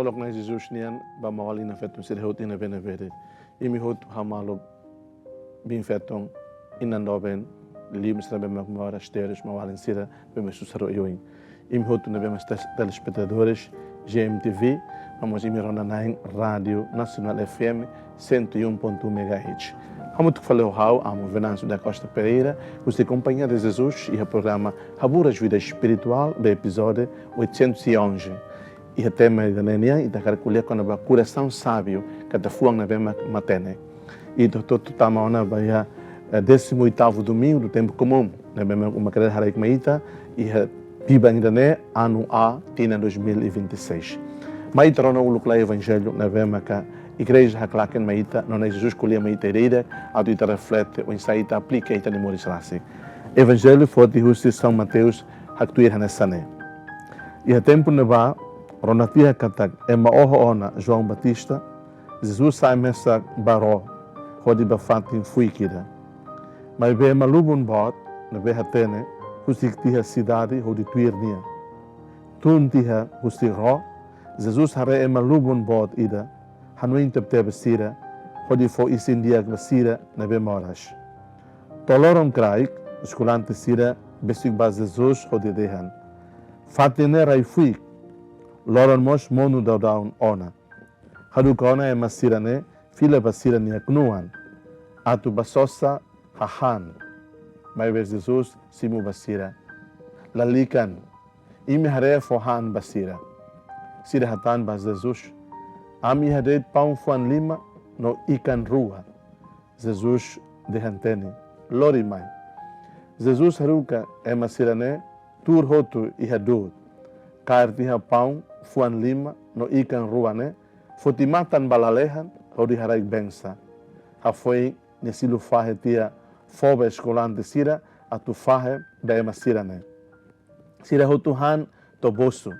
tolok na Jesus niyan ba mawali na fetong sir hot ina benevere imi hot hamalo bin fetong inandoben limos na bem mawara steres mawalin sira bem susaro yoin imi hot na bem telespectadores GMTV vamos imi ronda na Radio Nacional FM 101.1 MHz. Vamos falar how amo Venâncio da Costa Pereira, você companhia de Jesus e o programa Habura Vida Espiritual do episódio 811. E o tema da neném e da calculia com o coração sábio que está fuang na bema matene. E doutor tutama ona vai a 18º domingo do tempo comum, na bema uma querida haraik maita e a Bíblia ainda né ano A tina 2026. Maita rona o lucla evangelho na bema ka igreja haklaken maita não é Jesus colhia maita herida a tu reflete o insaita aplica ita de moris rasi. Evangelho foi de Justiça São Mateus haktuir hanesane. E a tempo neba ronatia katak ema oho ona João Batista Jesus sai messa baró hodi bafatin fuikida. Mas be malubun bot na be hatene husik tiha cidade hodi tuirnia. Tun tiha husik ro Jesus hare ema lubun bot ida hanuin tepte basira hodi fo isindia basira na be moras. Tolorom kraik esculante sira besig baz Jesus hodi dehan. Fatine rai fuik loron mos monu down ona. Hadu kona ema sirane fila basira ni aknuan. Atu basosa hahan. Mai ver Jesus simu basira. Lalikan imi hare fohan basira. Sira hatan bas Jesus. Ami hade pão fuan lima no ikan rua. Jesus dehantene. Lori mai. Jesus haruka ema sirane tur hotu ihadur. Kair tiha pão fuan lima no ikan rua ne. Fotimatan balalehan hodi haraik bengsa. Hafoi nesilu fahe tia foba escolante sira atu fahe da ema sirane. Sira hotuhan tobosu.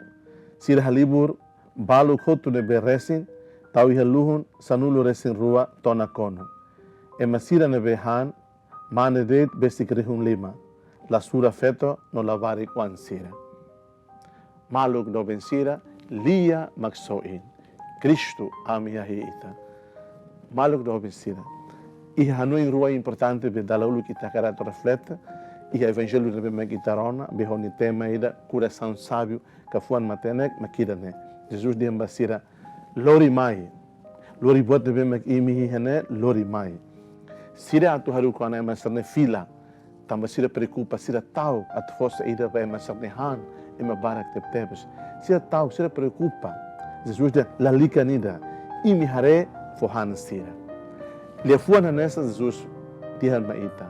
Sira halibur balu hotu ne beresin tau ihaluhun sanulu resin rua tona kono. Ema sirane behan mane det besik rihun lima. La sura feto no lavari kwan sira. Maluk do ben sira lia maksoin. Cristo amiahi ita. Maluk do ben sira. E hanui rua importante be dalaulu kita karato reflete e o evangelho de bem guitarona behoni tema ida coração sábio que fuan matenek makidane. Jesus de embasira lori mai. Lori bot de bem imi hene lori mai. Sira atu haru kona masarne fila. Tamba sira preocupa sira tau at fosse ida be masarne han ema barak tebes. Sira tau sira preocupa. Jesus de la likanida imi hare fohan sira. Le fuan nessa Jesus tihan maita.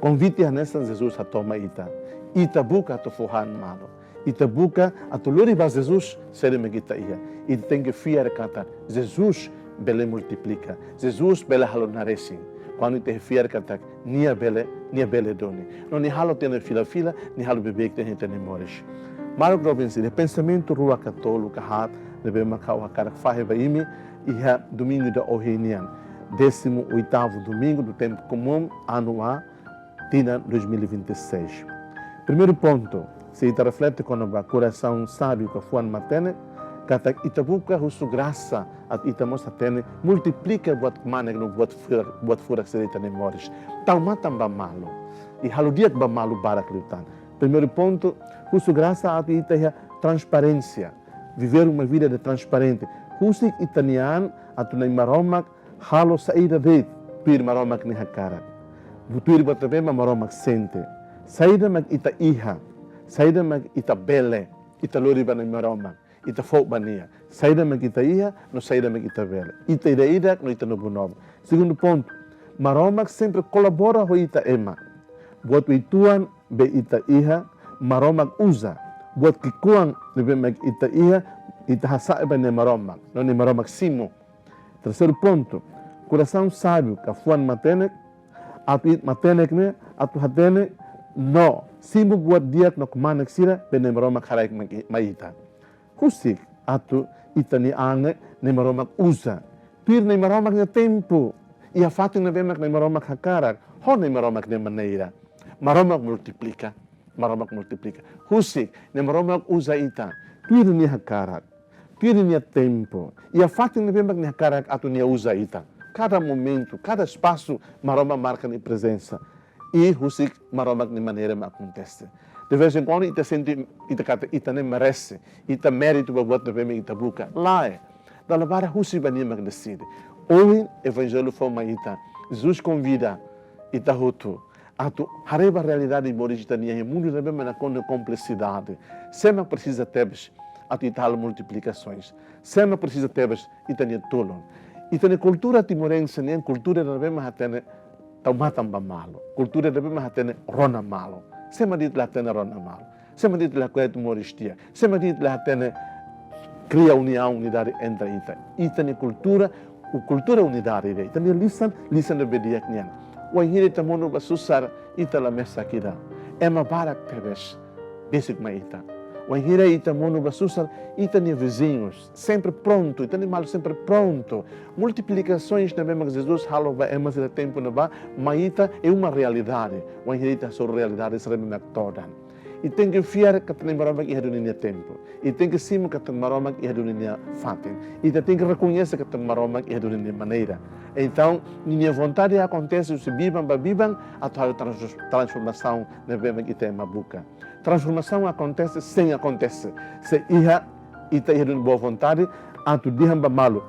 Convite nessa Jesus a toma ita. Ita buka to fohan malo. Ita buka atu lori ba Jesus sere megita ia. Ita tem que fiar kata Jesus bele multiplica. Jesus bele halonaresin. Quando te fiar kata nia bele doni. Non ni halo tene fila ni halo bebek te gente ne morish. Mark Robinson, de pensamento rua catolo kahat lebe makau hakar fahe baimi iha domingo da ohenian. 18º domingo do tempo comum, ano A, tina 2026. Primeiro ponto, se ita reflete com o coração sábio que fuan matene, kata ita buka husu graça at ita mosa tene, multiplica buat manek no buat fura serita ne moris. Tal matam ba malo. E haludiak ba malo barak liutan. Primeiro ponto, husu graça at ita ya transparência. Viver uma vida de transparente. Husik itanian at na maromak halo saída de tuir maromak ni hakara. Butuir batabema maromak sente. Saída mag ita iha. Saída mag ita bele. Ita lori ba ni maromak. Ita fok bania. Saída mag ita iha, no saída mag ita bele. Ita ida no ita no bunob. Segundo ponto, maromak sempre colabora ho ita ema. Buat ituan be ita iha, maromak usa. Buat kikuan be mag ita iha, ita hasa ba ni maromak. No ni maromak simo. Terceiro ponto, coração sábio, que fuan matenek, atu it matenek ne, atu hatene, no, simbo buat diak no kumanek sira, bene maromak haraik maita. Husik, atu itani ane, ne maromak usa. Tuir ne maromak ne tempo, ia fatu ne bemak ne maromak hakarak, ho ne maromak ne maneira. Maromak multiplica. Husik, ne maromak usa ita, tuir ne hakarak. Tira tempo. E a fato de ver que cara a tu usa ita. Cada momento, cada espaço, maroma marca de presença. E o maroma de maneira que acontece. De vez em quando, ita sente, ita nem merece. Ita mérito para botar bem ita buca. Lá é. Da lavara husi banima que decide. Hoje, evangelho forma ita. Jesus convida ita hutu. A tu hareba realidade morijitania e mundo também na complexidade. Sempre precisa ter a tu tal multiplicações. Sempre precisa ter itania tolon. Itania cultura timorense nem cultura também mas tem taumatam malo. Cultura também mas tem rona malo. Sempre dit lá tem rona malo. Sempre dit lá coeto moristia. Sempre dit lá tem cria unidade entre ita. Itania cultura unidade ide. Itania lisan obedia knian. Wahiri tamono basusar ita la mesa kida. Ema barak tebes. Basic maita. Wahiri ita mono basusar ita ni vizinhos. Sempre pronto. Ita ni mal sempre pronto. Multiplicações também mas Jesus halo ba ema se tempo na ba. Maita é uma realidade. Wahiri ita sua realidade será me todan. E tem que fiar que tem maroma que é do ninha tempo. E tem que sim que tem maroma que é do ninha fatin. E tem que reconhecer que tem maroma que é do ninha maneira. Então, minha vontade acontece se bibam, a tua transformação na bema que tem uma boca. Transformação acontece sem acontecer. Se ia ita é de boa vontade, a tu diham ba malo.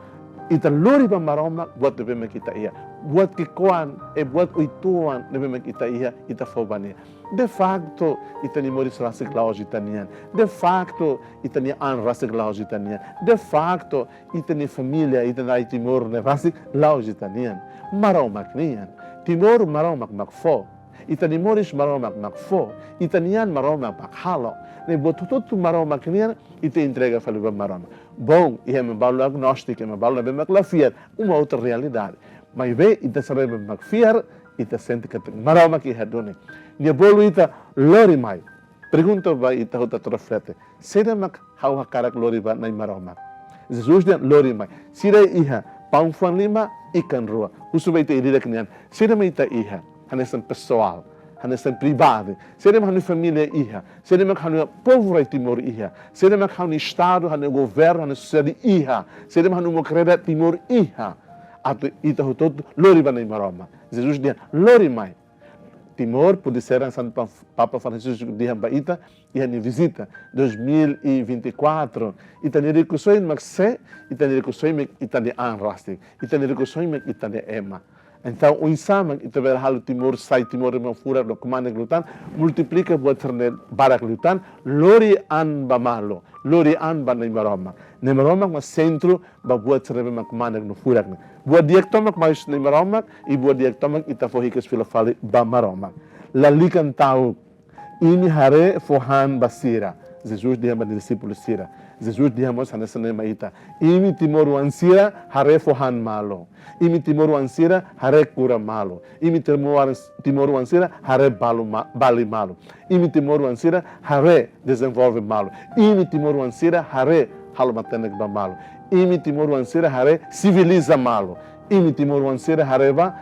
Ita lori ba maroma buat na bema kita ia. Buat kikuan e buat uituan na bema kita ia ita fobania. De facto, ita ni moris rasik laojitanian. De facto, ita ni an rasik laojitanian. De facto, ita ni família, ita na Timor ne rasik laojitanian. Maromak nian. Timor maromak makfo. Ita ni moris maromak makfo. Ita nian maromak makhalo. Ne botutotu maromak nian, ita entrega faliba maroma. Bom, e é uma agnóstica, é uma bala bem maclafiar, uma outra realidade. Mas vê, ita sabe bem macfiar, ita sente que tem maroma que é done. Nia bolo ita lori mai. Pergunta vai ita outra trofete. Será mak hau hakarak lori ba nai maroma. Jesus dia lori mai. Sira iha pão fan lima ikan rua. Usu vai te irida knian. Será mai ita iha. Hanesan pessoal. Hanesan privado. Será mak hanu família iha. Será mak hanu povo rai Timor iha. Será mak hanu estado, hanu governo, hanu sociedade iha. Será mak hanu mokrada Timor iha. Atu ita hutot lori ba nai maroma. Jesus dia lori mai. Timor pode ser a Santo Papa Francisco de Hambaíta e a visita 2024. Itani recussões mas se itani recussões itani anrastic. Itani recussões itani ema. Então o insama itaber halu Timor sai Timor e fura do comando glutan multiplica buat terne barak glutan lori an bamalo lori an banai maroma. Ne maroma mas centro ba buat terne ma comando no fura. Buat diektomak mais ne maroma e buat diektomak itafohikas filafali ba maroma. Lalikan tau ini hare fohan basira. Jesus dia ba discípulo sira. Jesus dia mos hanesane maita. Imi Timor wansira hare fohan malo. Imi Timor wansira hare cura malo. Imi Timor wansira hare bali malo. Imi Timor wansira hare desenvolve malo. Imi Timor wansira hare halo matenek ba malo. Imi Timor wansira hare civiliza malo. Imi Timor wansira hareba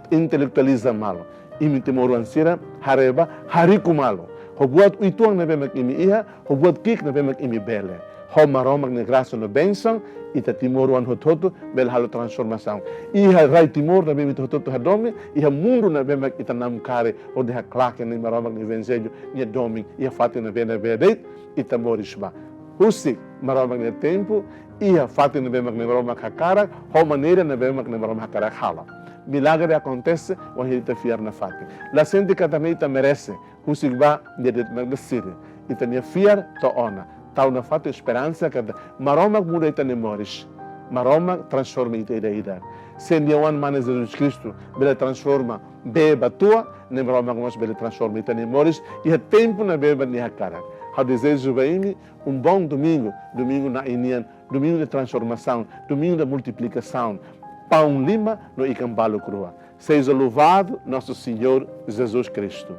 intelectualiza malo. Imi Timor wansira hareba hariku malo. Hobuat uituang na bemak imi iha, hobuat kik na bemak imi bele. Ho maromak na graça no benção, ita Timor wan hototo, bel halo transformação. Iha rai Timor na bemak hototo hadome, iha mundo na bemak ita namkare, o deha klake na maromak na evangelho, nia doming, iha fati na bena vedeit, ita morishba. Husik maromak na tempo, iha fati na bemak na maromak hakarak, ho maneira na bemak na maromak hakarak hala. Milagre acontece, o gente fiar na fati. La gente que também merece, husik ba dia magdesir. Ita nia fiar to ona. Tal na fati esperança que maromak muda ita nemoris. Maromak transforma ita ida. Sem dia one man Jesus Cristo, bela transforma beba tua, nem maromak mas bela transforma ita nemoris. E tempo na beba nia cara. Ao desejo bem bom domingo, domingo na inian, domingo de transformação, domingo da multiplicação. Pão lima no Icambalo Crua. Seja louvado nosso Senhor Jesus Cristo.